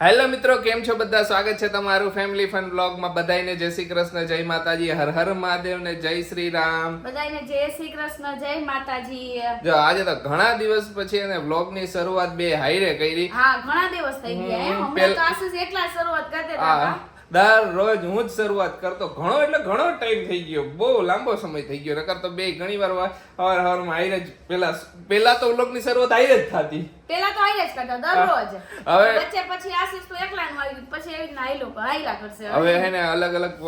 Hello મિત્રો, કેમ છો બધા? સ્વાગત છે તમારું ફેમિલી ફન બ્લોગમાં. બધાને જય શ્રી કૃષ્ણ, જય માતાજી, હર હર મહાદેવ ને જય શ્રી રામ. બધાને જય શ્રી કૃષ્ણ, જય માતાજી. જો આજે તો ઘણા દિવસ પછી અને બ્લોગની શરૂઆત બે હાઈરે કરી. હા, ઘણા દિવસ થઈ ગયા. હમણાં તો આશીષ એકલા શરૂઆત કરતે હતા. દરરોજ હું જ શરૂઆત કરતો. ઘણો ટાઈમ થઈ ગયો, બહુ લાંબો સમય થઈ ગયો. નકર તો બે ઘણી વાર હવારમાં હાઈરે જ પેલા તો બ્લોગની શરૂઆત હાઈરે જ થતી. પેલા તો આઈ જ કરતા દરરોજ. હવે વચ્ચે પછી આશીષ તો એકલા નું આવી, પછી એવી રીતના આઈ લોકો આઈલા કરશે. હવે હે ને અલગ અલગ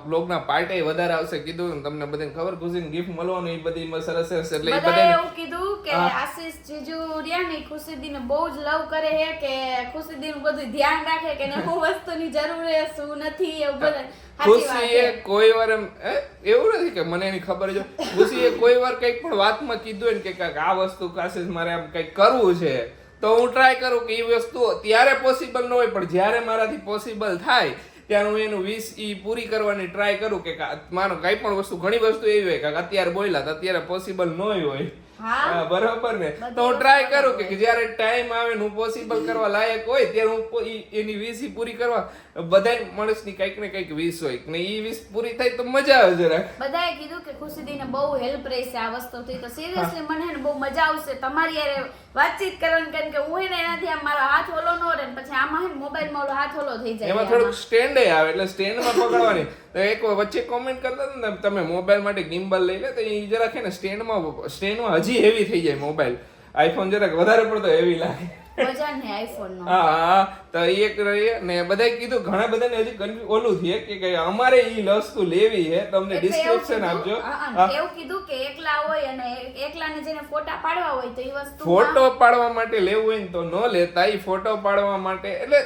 બ્લોગના પાર્ટી વધારે આવશે કીધું. તમને બધાને ખબર ખુશીને ગિફ્ટ મળવાનું એ બધી સરસ સરસ. એટલે એ બધાએ બધાને એવું કીધું કે આશીષ જીજુ રહ્યા ને ખુશીદીને બહુ જ લવ કરે છે, કે ખુશીદીનું બધું ધ્યાન રાખે કે ને શું વસ્તુની જરૂર છે શું નથી, એવું બધા. ખુશીએ કોઈ વાર એવું નથી કે મને એની ખબર છે. ખુશીએ કોઈ વાર કંઈક પણ વાતમાં કીધું હોય ને કે કાંઈક આ વસ્તુ કાશીષ મારે આમ કંઈક કરવું છે, તો હું ટ્રાય કરું કે એ વસ્તુ ત્યારે પોસિબલ ન હોય, પણ જ્યારે મારાથી પોસિબલ થાય ત્યારે હું એનું વિશ પૂરી કરવાની ટ્રાય કરું. કે મારો કઈ પણ વસ્તુ, ઘણી વસ્તુ એવી હોય કે અત્યારે બોલ્યા તો અત્યારે પોસિબલ ન હોય. હા, બરોબર ને. તો હું ટ્રાય કરું કે જ્યારે ટાઈમ આવે ને હું પોસિબલ કરવા લાયક હોય ત્યારે હું એની વિશ પૂરી કરવા. બધા માણસની કઈક ને કઈક વિશ હોય ને એ વિશ પૂરી થાય તો મજા આવે જરાક. બધાએ કીધું કે ખુશીદીને બહુ હેલ્પ રહેશે આ વસ્તુથી, તો સિરિયસલી મને ને બહુ મજા આવશે તમારી યારે વાતચીત કરવાની. કારણ કે હું એને એનાથી આમ મારો હાથ ઓલો ન રહે, પછી આમાં હે મોબાઈલમાં ઓલો હાથ ઓલો થઈ જાય. એમાં થોડુંક સ્ટેન્ડ આવે એટલે સ્ટેન્ડમાં પકડવાની. તો એક વચ્ચે કોમેન્ટ કરતા હતા ને તમે મોબાઈલ માટે ગિમ્બલ લઈ લે, તો એ જરાક છે ને સ્ટેન્ડમાં હજી હેવી થઈ જાય મોબાઈલ. આઈફોન જરાક વધારે પડતો હેવી લાગે. મજા ને આઈફોન નો. હા, તો એક રહી ને બધાએ કીધું. ઘણા બધાને હજી ઓલું થયે કે અમારે ઈ વસ્તુ લેવી છે, તમને ડિસ્ક્રિપ્શન આપજો. એવું કીધું કે એકલા હોય અને એકલાને જેને ફોટા પાડવા હોય તો ઈ વસ્તુ ફોટો પાડવા માટે લેવું હોય ને તો ન લેતા. ઈ ફોટો પાડવા માટે એટલે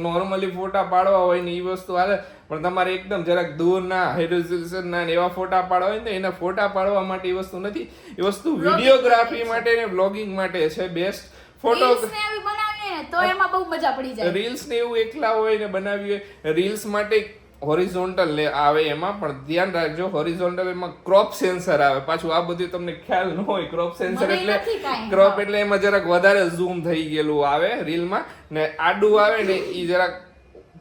નોર્મલી ફોટા પાડવા હોય ને ઈ વસ્તુ હાલે, પણ તમારે એકદમ જરાક દૂરના હેરિઝોલ્યુશન ના એવા ફોટા પાડવા હોય ને એના ફોટા પાડવા માટે ઈ વસ્તુ નથી. એ વસ્તુ વિડીયોગ્રાફી માટે ને બ્લોગિંગ માટે છે બેસ્ટ. ફોટો તો એમાં બહુ મજા પડી જાય. રીલ્સ ને એવું એકલા હોય ને બનાવી હોય. રીલ્સ માટે હોરિઝોન્ટલ આવે, એમાં પણ ધ્યાન રાખજો. હોરિઝોન્ટલ એમાં ક્રોપ સેન્સર આવે પાછું. આ બધું તમને ખ્યાલ ન હોય. ક્રોપ સેન્સર એટલે ક્રોપ એટલે એમાં જરાક વધારે ઝૂમ થઈ ગયેલું આવે રીલમાં, ને આડું આવે ને ઈ જરાક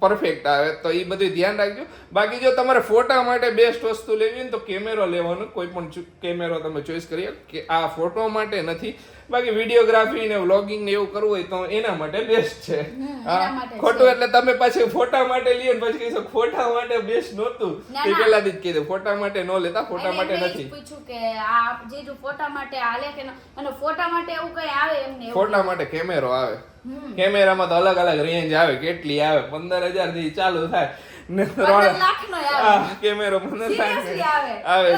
પરફેક્ટ આવે. તો એ બધું ધ્યાન રાખજો. બાકી જો તમારે ફોટા માટે બેસ્ટ વસ્તુ લેવી હોય ને તો કેમેરો લેવાનો. કોઈ પણ કેમેરો તમે ચોઈસ કરી કે આ ફોટો માટે નથી, બાકી વિડીયોગ્રાફી ને વ્લોગિંગ ને એવું કરવું હોય તો એના માટે બેસ્ટ છે. ખોટું એટલે તમે પાછી ફોટા માટે લઈએ ને પછી કહીશો ફોટા માટે બેસ્ટ નહોતું. એ પહેલાથી જ કીધું ફોટા માટે ન લેતા, ફોટા માટે નથી. પૂછ્યું કે આ જે ફોટા માટે હાલે કે અને ફોટા માટે એવું કઈ આવે એમને? ફોટા માટે કેમેરો આવે. કેમેરામાં તો અલગ અલગ રેન્જ આવે. કેટલી આવે? 15,000 થી ચાલુ થાય ને 15 લાખનો આવે કેમેરો. 15 લાખ આવે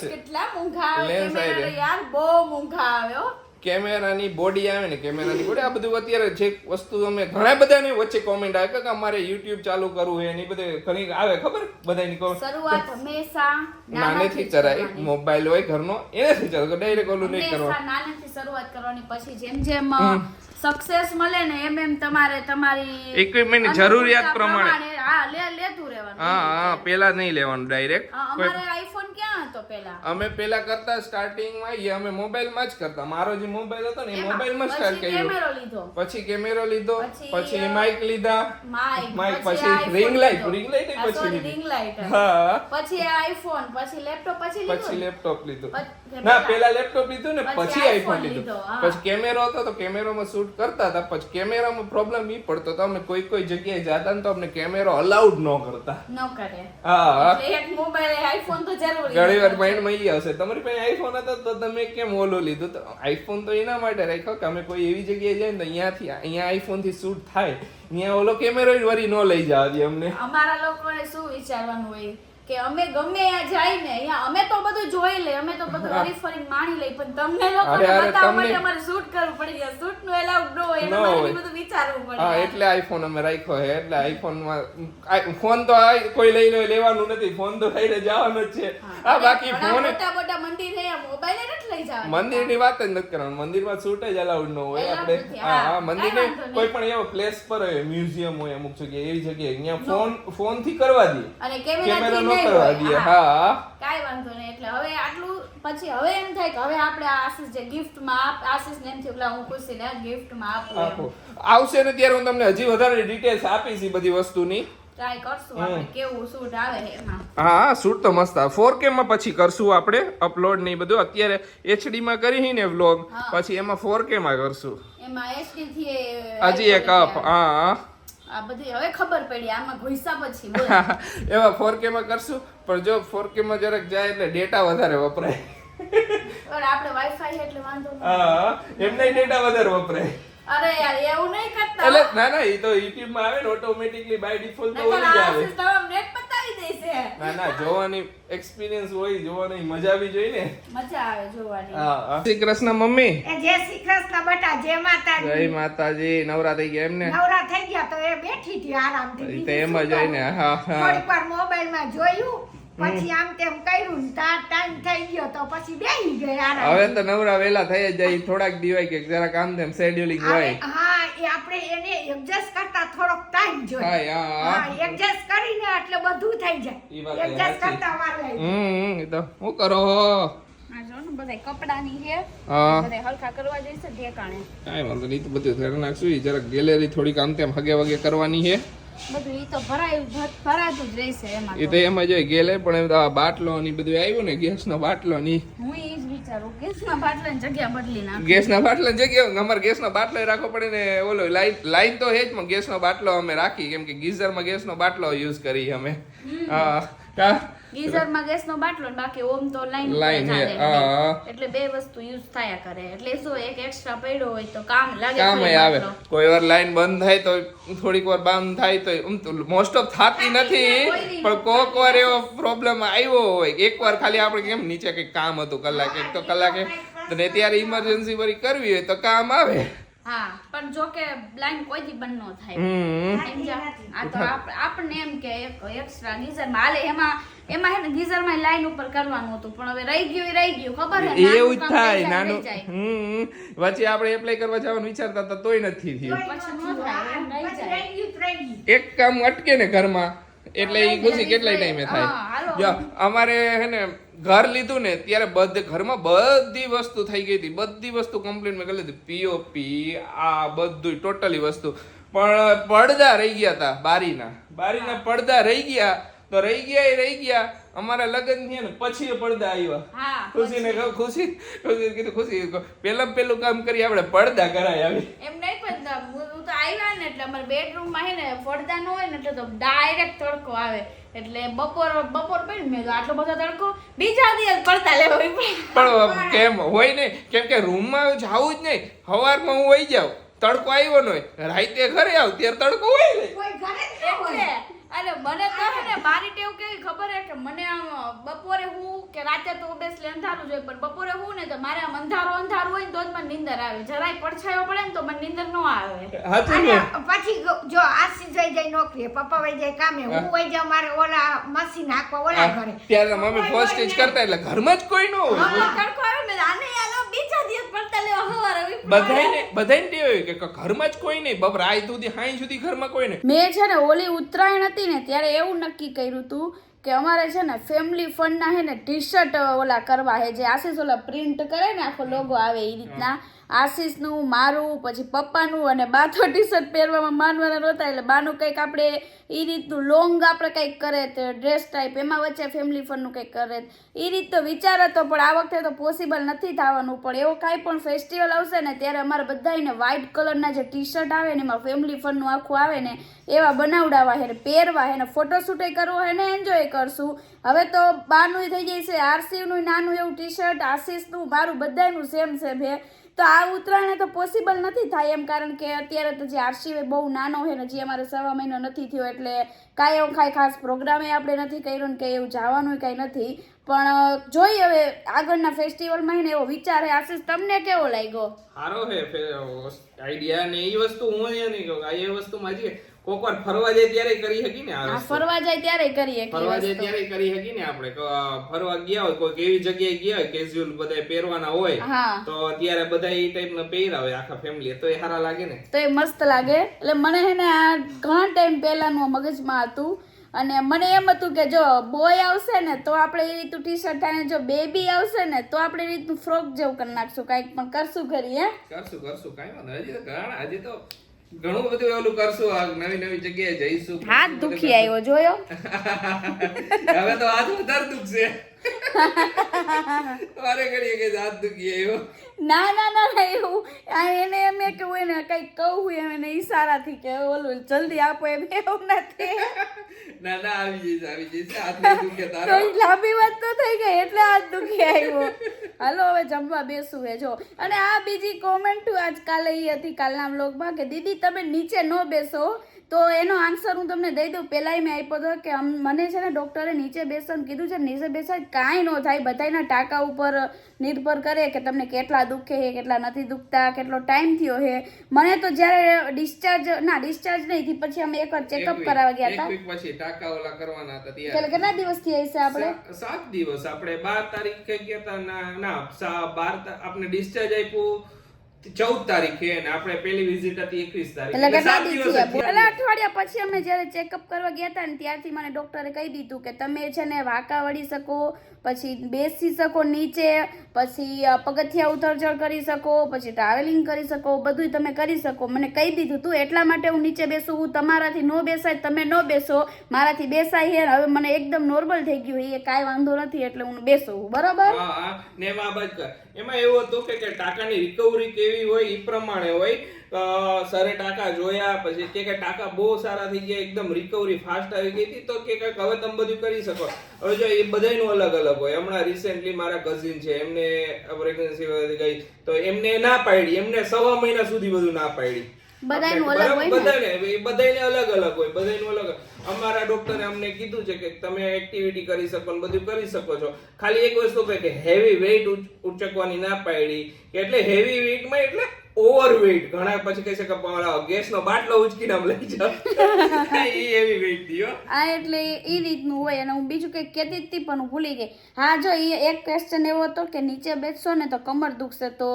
છે. કેટલા મોંઘા આવે કેમેરા યાર, બહુ મોંઘા આવે હો. કેમેરાની બોડી આવે ને, કેમેરાની બોડી આ બધું અત્યારે જે વસ્તુ અમે ઘણા બધાની વચ્ચે કોમેન્ટ આવે કે અમારે YouTube ચાલુ કરવું છે, એની બધી ઘણી આવે ખબર બધાની કોમેન્ટ. શરૂઆત હંમેશા નાનેથી કરાય. મોબાઈલ હોય ઘરનો એનાથી ચાલુ, ડાયરેક્ટ ઓલું નહીં કરવાનું. નાનેથી શરૂઆત કરવાની, પછી જેમ જેમ સક્સેસ મળે ને એમ એમ તમારી ઇક્વિપમેન્ટની જરૂરિયાત પ્રમાણે લેતું રહેવાનું. હા, પેલા નહીં લેવાનું ડાયરેક્ટ. અમારે આઈફોન ક્યાં હતો પેલા? અમે પેલા કરતા સ્ટાર્ટિંગમાં અમે મોબાઈલમાં જ કરતા. મારો જે મોબાઈલ હતો ને એ મોબાઈલમાં સ્ટાર્ટ કર્યું. પછી કેમેરો લીધો, પછી માઇક લીધા, માઇક પછી રિંગ લાઇટ પછી લીધી. હા, પછી આઈફોન, પછી લેપટોપ, પછી લેપટોપ લીધું. ના, પેલા લેપટોપ લીધું ને પછી આઈફોન લીધું. પછી કેમેરો હતો તો કેમેરામાં શૂટ કરતા હતા. પછી કેમેરામાં પ્રોબ્લેમ ઈ પડતો તો અમે કોઈ જગ્યાએ જતા ને તો અમને કેમેરો અલાઉડ ન કરતા. હા, એક મોબાઈલ આઈફોન તો જરૂરી. ઘણી વાર માઇન્ડમાં ઈ આવશે તમારી પાસે આઈફોન હતો તો તમે કેમ ઓલો લીધું? તો આઈફોન તો એના માટે રાખ્યો કે અમે કોઈ એવી જગ્યાએ જાય ને તો અહીંયા આઈફોન થી શૂટ થાય, અહીંયા ઓલો કેમેરો વરી ન લઈ જવા દે અમને. અમારા લોકોને શું વિચારવાનું હોય કે અમે ગમે ત્યાં જાય ને અહીંયા અમે તો બધું જોઈ લે, અમે તો બધું હરી ફરી માણી લઈ, પણ તમને લોકોને બતાવવા માટે અમારે શૂટ કરવું પડી જાય. શૂટ નું એલાઉડ ન હોય, એના માટે બધું વિચારવું પડે. હા, એટલે આઈફોન અમે રાખ્યો છે. એટલે આઈફોનમાં ફોન તો કોઈ લઈ લેવાનું નથી. ફોન તો લઈને જવાનો જ છે. હા, બાકી ફોન મોટા મંદિર છે, મોબાઈલ નથી લઈ જવાનું. મંદિરની વાત જ નથી કરવાની. મંદિરમાં શૂટ જ અલાઉડ ન હોય. આપણે હા, મંદિરને કોઈ પણ એવો પ્લેસ પર હોય, મ્યુઝિયમ હોય અમુક જગ્યાએ, એવી જગ્યાએ અહીંયા ફોન થી કરવા દે. અને કેમેરા કરવા દઈએ. હા કાઈ વાંધો નહીં. એટલે હવે આટલું પછી હવે એમ થાય કે હવે આપણે આશીષ જે ગિફ્ટમાં આશીષને એમ થયું હું ખુશીને ગિફ્ટમાં આપું. આવશે ને ત્યારે હું તમને હજી વધારે ડિટેલ્સ આપીશ એ બધી વસ્તુની. ટ્રાય કરશું આપણે કેવું શૂટ આવે એમાં. હા શૂટ તો મસ્ત આવે. 4K માં પછી કરશું આપણે અપલોડ ને બધું. અત્યારે HD માં કરી ને વ્લોગ, પછી એમાં 4K માં કરશું. એમાં HD થી હજી એક અપ. હા આ બધી હવે ખબર પડી આમાં ઘુસા પછી એમાં 4K માં કરશું. પણ જો 4K માં જરાક જાય એટલે ડેટા વધારે વપરાય. આપણે વાઈફાઈ એટલે વાંધો નહીં. હા એમને ડેટા વધારે વપરાય. અરે યાર એવું નહીં કરતા. એટલે ના એ તો YouTube માં આવે ને ઓટોમેટિકલી બાય ડિફોલ્ટ તો ઓલી જ આવે. નેટ પતાવી દેશે. ના જોવાની એક્સપિરિયન્સ હોય, જોવાની મજા આવી જોઈએ ને. મજા આવે જોવાની. હા શ્રી કૃષ્ણ મમ્મી. જય શ્રી કૃષ્ણ બેટા, જય માતાજી. જય માતાજી. નવરા થઈ ગયા એમને? નવરા થઈ ગયા તો એ બેઠી હતી આરામથી. તો એમ જ હોય ને. હા થોડીક વાર મોબાઈલમાં જોયું, પછી આમ તેમ કર્યું ને તાર ટાઈમ થઈ ગયો તો પછી બેહી ગયા આરામ. હવે તો નવરા વેલા થઈ જ જાય. થોડાક દિવસ કે જરા કામ તેમ શેડ્યુલિંગ હોય. હા એ આપણે એને એડજસ્ટ કરતા થોડોક ટાઈમ જોઈએ. હા એડજસ્ટ કરીને એટલે બધું થઈ જાય. એડજસ્ટ કરતા વાર લાગે. એ તો હું કરો? આ જો ને બધા કપડાની છે. હા બધા હલકા કરવા જઈશે ઠેકાણે. કાઈ વાંધો નહીં. તો બધું કરી નાખશું. જરાક ગેલેરી થોડીક આમ તેમ હગે વગે કરવાની છે. બધું ઈ તો ભરાતું જ રહેશે એમાં. એ તો એમ જ હોય ગેલે. પણ એમ તો આ બાટલો ની બધું આવ્યું ને, ગેસનો બાટલો ની. હું ઈ જ વિચારું ગેસના બાટલાની જગ્યા બદલી નાખ. ગેસના બાટલા જગ્યા અમારે ગેસનો બાટલો રાખવો પડે ને. ઓલો લાઈન તો હે જ, પણ ગેસનો બાટલો અમે રાખી કેમ કે ગીઝરમાં ગેસનો બાટલો યુઝ કરી અમે. હા ગીઝરમાં ગેસનો બાટલો ને બાકી ઓમ તો લાઈન હે. એટલે બે વસ્તુ યુઝ થયા કરે. એટલે શું એક એક્સ્ટ્રા પડ્યો હોય તો કામ લાગે. કામ આવે. કોઈ વાર લાઈન બંધ થાય તો થોડીક વાર બંધ થાય તો મોસ્ટ ઓફ થતી નથી, પણ કોક વાર એવો પ્રોબ્લેમ આવ્યો હોય. એકવાર ખાલી આપણે કેમ નીચે કઈ કામ હતું કલાકે તો કલાકે, તો ત્યારે ઇમરજન્સી વળી કરવી હોય તો કામ આવે. હા પણ જો કે લાઈન કોઈ દી બંધ ન થાય. આ તો આપણને એમ કે એક એક્સ્ટ્રા ગીઝરમાં હાલે. એમાં હે ને ગીઝરમાં લાઈન ઉપર કરવાનું હતું, પણ હવે રહી ગયું ખબર હે એવું જ થાય નાનું. વચ્ચે આપણે એપ્લાય કરવા જવાનું વિચારતા હતા તોય નથી થયું. પછી ન થાય એમ રહી જાય. એક કામ અટકે ને ઘરમાં એટલે એ ખુશી કેટલાય ટાઈમે થાય. જો અમારે હે ને ઘર લીધું ને ત્યારે ઘરમાં બધી વસ્તુ થઈ ગઈ હતી. બધી વસ્તુ કમ્પ્લીટ મેં કરી લીધી. પીઓપી આ બધું ટોટલી વસ્તુ, પણ પડદા રહી ગયા હતા. બારીના પડદા રહી ગયા. તો રહી ગયા અમારા લગ્ન થયા ને પછી પડદા આવ્યા. ખુશીને કહું ખુશી કીધું ખુશી પેલું કામ કરી આપણે પડદા કરાય આવી. એમ નહીં પણ હું તો આવ્યા ને એટલે અમારા બેડરૂમમાં હે ને પડદા ન હોય ને એટલે તો ડાયરેક્ટ તડકો આવે. એટલે બપોર પડી મેં આટલો બધો તડકો બીજા દિવસ પડતા લેવા પણ કેમ હોય ને, કેમ કે રૂમમાં જાવું જ નહીં. સવારમાં હું વહી જાઉં, તડકો આવ્યો ન હોય, રાતે ઘરે આવ ત્યારે તડકો હોય એટલે અરે મને તો હે ને મારી ટેવ કેવી ખબર હે કે મને આમ બપોરે હું કે રાતે તો ઓબ્વિયસલી અંધારું જોઈએ, પણ બપોરે હું ને તો મારે આમ અંધારું હોય ને તો જ મને નીંદર આવે. જરાય પડછાયો પડે ને તો મને નીંદર ન આવે. પછી જો આશી જઈ જાય નોકરીએ, પપ્પા વઈ જાય કામે, હું વઈ જાઉં મારે ઓલા મશીન હાકવા ઓલા ઘરે. ત્યારે મમ્મી ફર્સ્ટ સ્ટેજ કરતા એટલે ઘરમાં જ કોઈ ન હોય. તડકો આવે ને આને યાલો બીજા દિવસ પડતા લેવા સવારે બધાને ટેવ હોય કે ઘરમાં જ કોઈ નહીં. રાત સુધી સાંજ સુધી ઘરમાં કોઈ નહીં. મેં છે ને ઓલી ઉત્તરાયણ હતી ને ત્યારે એવું નક્કી કર્યું હતું કે અમારે છે ને ફેમિલી ફંડના હે ને ટી શર્ટ ઓલા કરવા હે, જે આશીષ ઓલા પ્રિન્ટ કરે ને આખો લોગો આવે એ રીતના. આશીષનું, મારું, પછી પપ્પાનું અને બા તો ટી શર્ટ પહેરવામાં માનવાના નહોતા એટલે બાનું કંઈક આપણે એ રીતનું લોંગ આપણે કંઈક કરે તો ડ્રેસ ટાઈપ, એમાં વચ્ચે ફેમિલી ફંડનું કંઈક કરે એ રીત તો વિચાર હતો. પણ આ વખતે તો પોસિબલ નથી થવાનું. પણ એવો કાંઈ પણ ફેસ્ટિવલ આવશે ને ત્યારે અમારે બધાને વ્હાઇટ કલરના જે ટી શર્ટ આવે ને એમાં ફેમિલી ફંડનું આખું આવે ને એવા બનાવડાવવા હે ને પહેરવા હે ને ફોટોશૂટે કરવો હે ને એન્જોય કરશું. હવે તો બાનું થઈ જાય છે, આરસીનું નાનું એવું ટી શર્ટ, આશીષનું, મારું બધાનું સેમ હે. તો આ ઉત્તરાયણે તો પોસિબલ નથી થાય એમ, કારણ કે અત્યારે તો જે આરસી બહુ નાનો છે ને, જે અમારે 1.5 મહિનો નથી થયો એટલે કાંઈ એવું ખાસ પ્રોગ્રામે આપણે નથી કર્યો ને કે એવું જવાનું કાંઈ નથી. પણ જોઈ હવે આગળના ફેસ્ટિવલમાં ને એવો વિચાર હે. આશીષ તમને કેવો લાગ્યો? સારો હે આઈડિયા ને એ વસ્તુ હું અહીંયા નહીં કહું. આ એ વસ્તુમાં હજી કોક વાર ફરવા જાય ત્યારે કરી શકી ને. આ ફરવા જાય ત્યારે કરીએ, ફરવા જાય ત્યારે કરી શકી ને. આપણે ફરવા ગયા હોય કોઈ એવી જગ્યાએ ગયા હોય કેઝ્યુઅલ બધા પહેરવાના હોય તો ત્યારે બધા એ ટાઈપ ના પહેર્યા હોય આખા ફેમિલી, તો એ સારા લાગે ને. તો એ મસ્ત લાગે. એટલે મને હે ને આ ઘણા ટાઈમ પહેલાનું મગજમાં હતું અને મને એમ હતું કે જો બોય આવશે ને તો આપણે એ રીતનું ટી શર્ટ અને જો બેબી આવશે ને તો આપણે એ રીતનું ફ્રોક જેવું કરી નાખશું, કાંઈક પણ કરશું ખરી. કરશું કાંઈ વાંધો હજી તો ઘણા હજી તો ઘણું બધું ઓલું કરશું, આ નવી જગ્યાએ જઈશું. હાથ દુખી આવ્યો જોયો. હવે તો હાથ વધારે દુખશે. વારે ઘડીએ કે હાથ દુખી આવ્યો. ના એવું એને એમ કે હોય ને કઈક કહું એમ એને ઈશારાથી કે ઓલું જલ્દી આપો એમ એવું નથી. ના આવી જઈશ હાથ નહીં દુખે તારો. તો લાંબી વાત તો થઈ ગઈ એટલે હાથ દુખી આવ્યો. હાલો હવે જમવા બેસું હે જો. અને આ બીજી કોમેન્ટ આજકાલે એ હતી કાલના વ્લોગમાં કે દીદી તમે નીચે ન બેસો, તો એનો આન્સર હું તમને દઈ દઉં. પહેલાંય મેં આપ્યો હતો કે મને છે ને ડૉક્ટરે નીચે બેસવાનું કીધું છે. નીચે બેસાય કાંઈ ન થાય, બધાના ટાંકા ઉપર નિર્ભર કરે કે તમને કેટલા દુખે છે, કેટલા નથી દુખતા, કેટલો ટાઈમ થયો છે. મને તો જ્યારે ડિસ્ચાર્જ નહીં થી પછી અમે એકવાર ચેકઅપ કરાવવા ગયા હતા. એક વીક પછી ટાંકા ઓલા કરવાના હતા ત્યારે કેટલા દિવસ થી હશે આપણે? 7 દિવસ. આપણે 12 તારીખે ગયા હતા. ના 12 આપણે ડિસ્ચાર્જ આપ્યું 14 તારીખે અને આપણે પહેલી વિઝિટ હતી 21 તારીખે. એટલે અઠવાડિયા પછી અમે જ્યારે ચેકઅપ કરવા ગયા હતા ને ત્યારથી મને ડોક્ટરે કહી દીધું કે તમે છે ને વાંકા વળી શકો, પછી બેસી શકો નીચે, પછી પગથિયા ઉતરચડ કરી શકો, પછી ટ્રાવેલિંગ કરી શકો, બધું તમે કરી શકો. મને કહી દીધું તું એટલા માટે હું નીચે બેસું. હું તમારાથી ન બેસાય, તમે ન બેસો, મારાથી બેસાય છે. હવે મને એકદમ નોર્મલ થઈ ગયું, એ કાંઈ વાંધો નથી એટલે હું બેસું. બરોબર. ને એમાં એવું હતું કે ટાંકાની રિકવરી કેવી હોય એ પ્રમાણે હોય. સરે ટાંકા જોયા પછી કે ટાંકા બહુ સારા થઈ ગયા, એકદમ રિકવરી ફાસ્ટ આવી ગઈ હતી. તો કે હવે તમે બધું કરી શકો. હવે જો એ બધાયનું અલગ અલગ હોય. હમણાં રિસેન્ટલી મારા કઝિન છે, એમને પ્રેગ્નન્સી વધી ગઈ તો એમને ના પાડી, એમને 1.5 મહિના સુધી બધું ના પાડી. બધાયને અલગ અલગ હોય. અમારા ડોક્ટરે અમને કીધું છે કે તમે એક્ટિવિટી કરી શકો ને બધું કરી શકો છો. ખાલી એક વસ્તુ કે હેવી વેઇટ ઉચકવાની ના પાડી. એટલે હેવી વેઇટમાં એટલે ઓવરવેઇટ. ઘણા પછી કહે છે કે ગેસનો બાટલો ઉચકીને આમ લઈ જાવ. એ હેવી વેઇટ દીયો. એટલે એ રીતનું હોય. અને હું બીજું કંઈક કહેતી હતી પણ હું ભૂલી ગઈ. હા જો એ એક ક્વેશ્ચન એવો હતો કે નીચે બેસશો ને તો કમર દુખશે. તો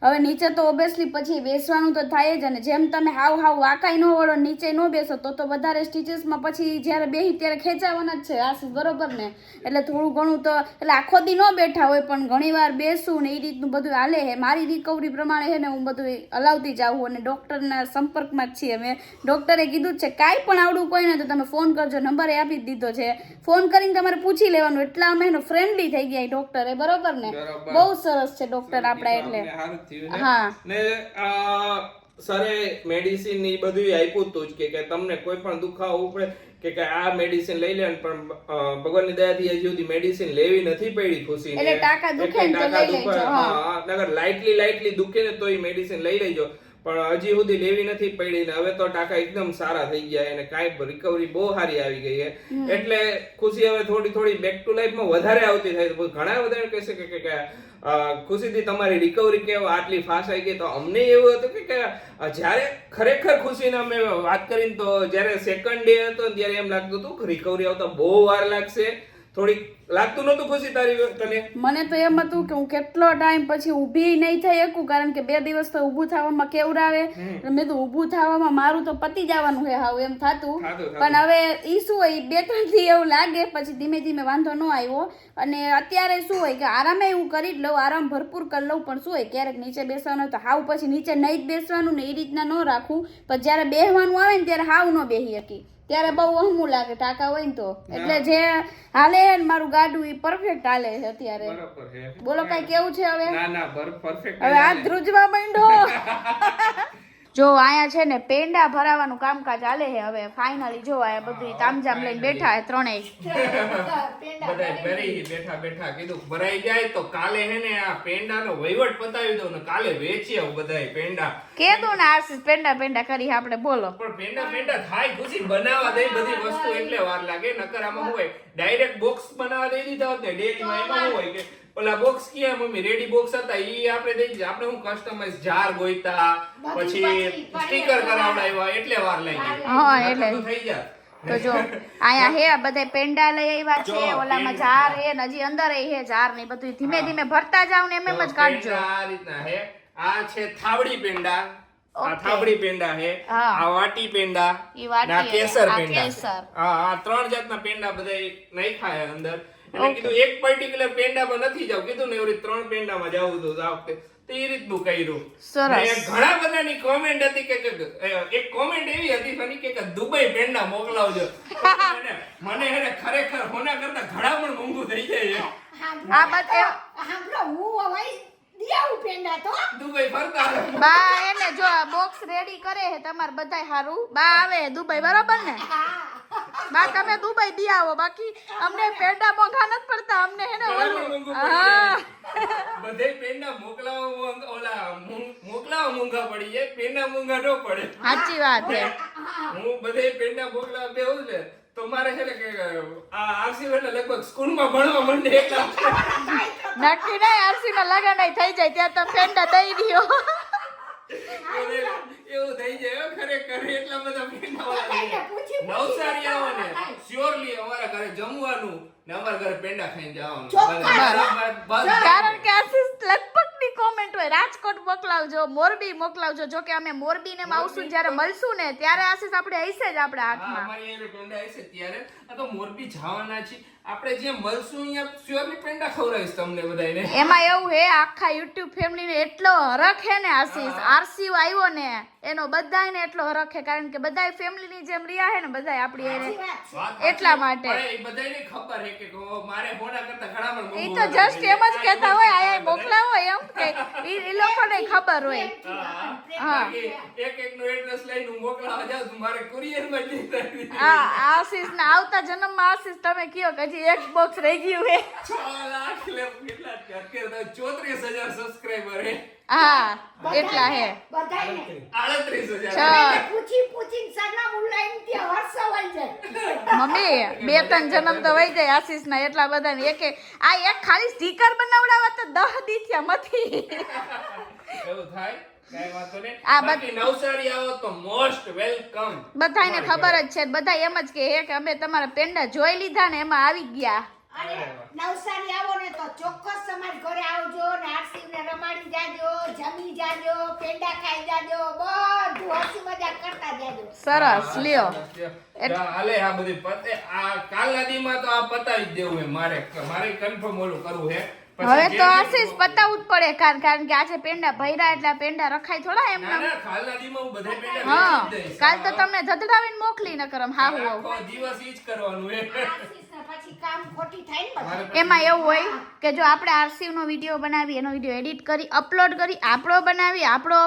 હવે નીચે તો ઓબ્વિયસલી પછી બેસવાનું તો થાય જ. અને જેમ તમે હાવ વાંકાઈ ન વળો, નીચે ન બેસો તો વધારે સ્ટીચીસમાં પછી જ્યારે બેહી ત્યારે ખેંચાવાના જ છે. આશીષ બરોબર ને? એટલે થોડું ઘણું તો એટલે આખો દી ન બેઠા હોય પણ ઘણી વાર બેસું ને એ રીતનું બધું હાલે છે. મારી રિકવરી પ્રમાણે છે ને હું બધું હલાવતી જાઉં. અને ડૉક્ટરના સંપર્કમાં જ છીએ અમે. ડૉક્ટરે કીધું છે કાંઈ પણ આવડું કોઈ ને તો તમે ફોન કરજો, નંબરે આપી જ દીધો છે. ફોન કરીને તમારે પૂછી લેવાનું. એટલા અમે એનો ફ્રેન્ડલી થઈ ગયા ડૉક્ટરે. બરોબર ને? બહુ સરસ છે ડૉક્ટર આપણા. એટલે હા ને સરે મેડિસિન ને બધું આપ્યું હતું કે તમને કોઈ પણ દુખાવો પડે કે આ મેડિસિન લઈ લે. પણ ભગવાનની દયાથી હજી સુધી મેડિસિન લેવી નથી પડી ખુશી. એટલે ટાકા દુખે ને તો લઈ લેજો. હા નગર લાઇટલી દુખે ને તો એ મેડિસિન લઈ લેજો. પણ હજી સુધી લેવી નથી પડી. ને હવે તો ટાકા એકદમ સારા થઈ ગયા અને કાંઈ રિકવરી બહુ સારી આવી ગઈ છે. એટલે ખુશી હવે થોડી બેક ટુ લાઈફમાં વધારે આવતી થાય. ઘણા બધા કહે છે કે ખુશીથી તમારી રિકવરી કેવો આટલી ફાસ્ટ આવી ગઈ. તો અમને એવું હતું કે જ્યારે ખરેખર ખુશીને અમે વાત કરીને તો જ્યારે સેકન્ડ ડે હતો ત્યારે એમ લાગતું હતું કે રિકવરી આવતા બહુ વાર લાગશે. થોડીક લાગતું નતું ખુશી તને? મને તો એમ હતું કે હું કેટલો ટાઈમ પછી ઊભી નહીં થઈ શકું, કારણ કે 2 દિવસ તો ઊભું થવામાં કેવડાવે. મેં તો ઊભું થવામાં મારું તો પતી જવાનું છે હાવ એમ થતું. પણ હવે ઈ શું હોય 2-3 થી એવું લાગે, પછી ધીમે ધીમે વાંધો ન આવ્યો. અને અત્યારે શું હોય કે આરામે હું કરી જ લઉં, આરામ ભરપૂર કરી લઉં. પણ શું હોય ક્યારેક નીચે બેસવાનું તો હાવ પછી નીચે નહીં જ બેસવાનું ને એ રીતના ન રાખું. પણ જ્યારે બેસવાનું આવે ને ત્યારે હાવ ન બેસી શકી. ત્યારે બહુ અહમું લાગે ટાંકા હોય ને તો. એટલે જે હાલે મારું ગાડું ઈ પરફેક્ટ હાલે છે અત્યારે. બોલો કઈ કેવું છે હવે? ના પરફેક્ટ. હવે આ ધ્રુજવા માંડો. જો આયા છે ને પેંડા ભરાવાનું કામકાજ હાલે છે હવે. ફાઇનલી જો આ બધું તામજામ લઈને બેઠા છે ત્રણેય. બેઠા કીધું ભરાઈ જાય તો કાલે હે ને આ પેંડાનો વહીવટ પતાવી દઉં ને કાલે વેચી આવું બધાય પેંડા. કેદું ને આશીષ પેંડા કરી આપણે. બોલો પણ પેંડા થાય ખુશી બનાવવા દે બધી વસ્તુ એટલે વાર લાગે. નકર આમાં હોય ડાયરેક્ટ બોક્સ બનાવવા દઈ દીધા હોત ને ડેરીમાં એમાં હોય કે ઓલા બોક્સ ક્યાં મમ્મી રેડી બોક્સ હતા ઈ આપણે દઈ દે. આપણે હું કસ્ટમાઇઝ જાર ગોઈતા પછી સ્ટીકર કરાવડાવ્યા એટલે વાર લાગી. હા એટલે થઈ જાય. તો જો આયા હે બધા પેંડા લઈ આવ્યા છે. ઓલામાં જાર હે ને હજી અંદર હે જાર ને બધું ધીમે ધીમે ભરતા જાવ ને એમ જ કાઢજો. આ રીતના હે. આ છે થાવડી પેંડા આ થાબડી પેંડા છે, હા. આ વાટી પેંડા, ઈ વાટી ને આ કેસર આ પેંડા. કેસર. આ 3 જાતના પેંડા બધા નાખ્યા છે અંદર. એટલે કીધું એક પર્ટિક્યુલર પેંડામાં નથી જાવ, કીધું ને એવી 3 પેંડામાં જાવું હતું આ વખતે. તો એ રીતનું કર્યું. સરસ. ને ઘણા બધાની કોમેન્ટ હતી કે એક કોમેન્ટ એવી હતી ફની કે દુબઈ પેંડા મોકલાવજો. મને એને ખરેખર હોના કરતા ઘણા પણ મોંઘું થઈ જાય છે. આ બધે સાંભળો, હું હવે દિયાવું પેંડા તો દુબઈ ફરતા બા એને જો બોક્સ રેડી કરે છે તમાર બધાય હારું. બા આવે દુબઈ બરોબર ને? બા તમે દુબઈ દી આવો, બાકી અમને પેંડા મોંઘા નથી પડતા, અમને હે ને ઓલું. હા બધે પેંડા મોકલાવા મોંઘા પડી જાય, પેંડા મોંઘા ન પડે. સાચી વાત છે. હું બધે પેંડા મોકલાવા બેહું ને તો મારે છે ને કે આ આરસી એટલે લગભગ સ્કૂલમાં ભણવા માંડે એટલા નક્કી નહીં આરસી માં લગન થઈ જાય ત્યાં તમે પેંડા દઈ દ્યો. એવું થઈ જાય હો, ખરેખર એટલા બધા પેંડા નવસારી આવો ને શ્યોરલી અમારા ઘરે જમવાનું ને અમારા ઘરે પેંડા ખાઈને જવાનું. કારણ કે આશીષ લગભગ ની કોમેન્ટ હોય રાજકોટ મોકલાવજો, મોરબી મોકલાવજો. જો કે અમે મોરબી ને આવશું જ્યારે મળશું ને ત્યારે આશીષ આપણે હશે જ આપણા હાથમાં. અમારી એ પેંડા હશે ત્યારે. આ તો મોરબી જવાના છે આપણે, જે મળશું અહીંયા શ્યોરલી પેંડા ખવડાવીશ તમને બધાને. એમાં એવું હે આખા યુટ્યુબ ફેમિલી ને એટલો હરખ હે ને આશીષ, આરસી આવ્યો ને એનો બધાયને એટલો હરખ હે, કારણ કે બધાય ફેમિલી ની જેમ રહ્યા હે ને બધાય આપણી એને એટલા માટે. એ બધાને ખબર હે કે મારે હોના કરતા ઘણા પણ ઈ તો જસ્ટ એમ જ કહેતા હોય આયા મોકલાવો એમ કે ઈ લોકોને ખબર હોય. હા એક નું એડ્રેસ લઈને હું મોકલાવા જાઉં છું, મારે કુરિયર માં જઈ આ આશીષ ને આવતા જન્મમાં આશીષ તમે કયો કે હજી એક બોક્સ રહી ગયું હે. 6 લાખ લે કેટલા અત્યારે 34,000 સબસ્ક્રાઇબર હે. હા એટલા હે બધાયને 38,000 પૂછી સરનામું લઈને ત્યાં હર્ષવાઈ જાય. મમ્મી 2-3 જન્મ તો વહી જાય આશીષ ના એટલા બધા ને. એક ખાલી સ્ટીકર બનાવડાવા તો 10 દી થયા મથી. એવું થાય કાઈ વાતો ને. આ બાકી નવસારી આવો તો મોસ્ટ વેલકમ. બધાયને ખબર જ છે, બધા એમ જ કે અમે તમારા પેંડા જોઈ લીધા ને એમાં આવી ગયા. અને નવસારી આવો ને તો ચોક્કસ તમારી ઘરે આવજો ને આરસીને રમાડી જાજો, જમી જાજો, પેંડા ખાઈ જાજો, બધું હસી મજાક કરતા જાજો. સરસ લ્યો. હાલે આ બધી પતે આ કાલના દીમાં તો આ પતાવી જ દેવું હે મારે કન્ફર્મ ઓલું કરવું હે. હવે તો આશીષ પતાવવું જ પડે કારણ કે આજે પેંડા ભર્યા એટલે આ પેંડા રખાય થોડા એમ. ના ના કાલના દીમાં હું બધે પેંડા હા વેચી જ દઈશ. કાલ તો તમને ધધડાવીને મોકલી ન કરમ હા હું આખો દિવસ ઈ જ કરવાનું હે. આરસીને પછી કામ ખોટી થાય ને બધું. એમાં એવું હોય કે જો આપણે આરસીવ નો વિડીયો બનાવી, એનો વિડીયો એડિટ કરી અપલોડ કરી, આપણો બનાવી, આપણો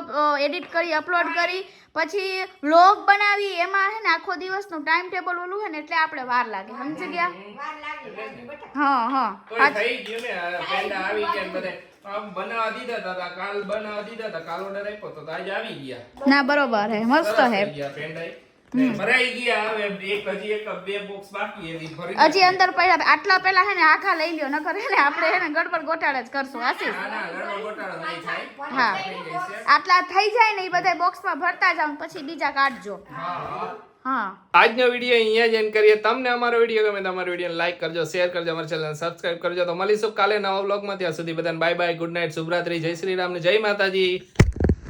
એડિટ કરી અપલોડ કરી, પછી વ્લોગ બનાવી, એમાં હે ને આખો દિવસનું ટાઈમ ટેબલ ઓલું હે ને એટલે આપણે વાર લાગે. સમજી ગયા? વાર લાગે બેટા. હા તોય થઈ ગયું ને આ પેંડા આવી ગયા ને બધે આમ બનાવવા દીધા હતા, કાલ બનાવવા દીધા હતા, કાલ ઓર્ડર આપ્યો તો આજે આવી ગયા. ના બરોબર હે, મસ્ત સરસ હે. થઈ ગયા પેંડા. ને ભરાઈ ગયા. હવે હજી એક બે બોક્સ બાકી એવી ભરી હજી અંદર પડ્યા આટલા પેલા હે ને આખા લઈ લ્યો, નકર હે ને આપણે હે ને ગડબડ ગોટાળા જ કરશું આશીષ. ના ના ગરબડ ગોટાળો નહીં થાય. હા થઈ જશે. આટલા થઈ જાય ને એ બધા બોક્સમાં ભરતા જાવ પછી બીજા કાઢજો. હા હા આજનો વિડીયો અહીંયા જ એન્ડ કરીએ. તમને અમારો વિડીયો ગમે તો અમારો વિડીયો લાઈક કરજો, શેર કરજો, અમારી ચેનલ સબસ્ક્રાઇબ કરજો. તો મળીશું કાલે નવા વ્લોગમાં. ત્યાં સુધી બધાને બાય બાય, ગુડ નાઇટ, શુભરાત્રી, જય શ્રી રામ ને જય માતાજી.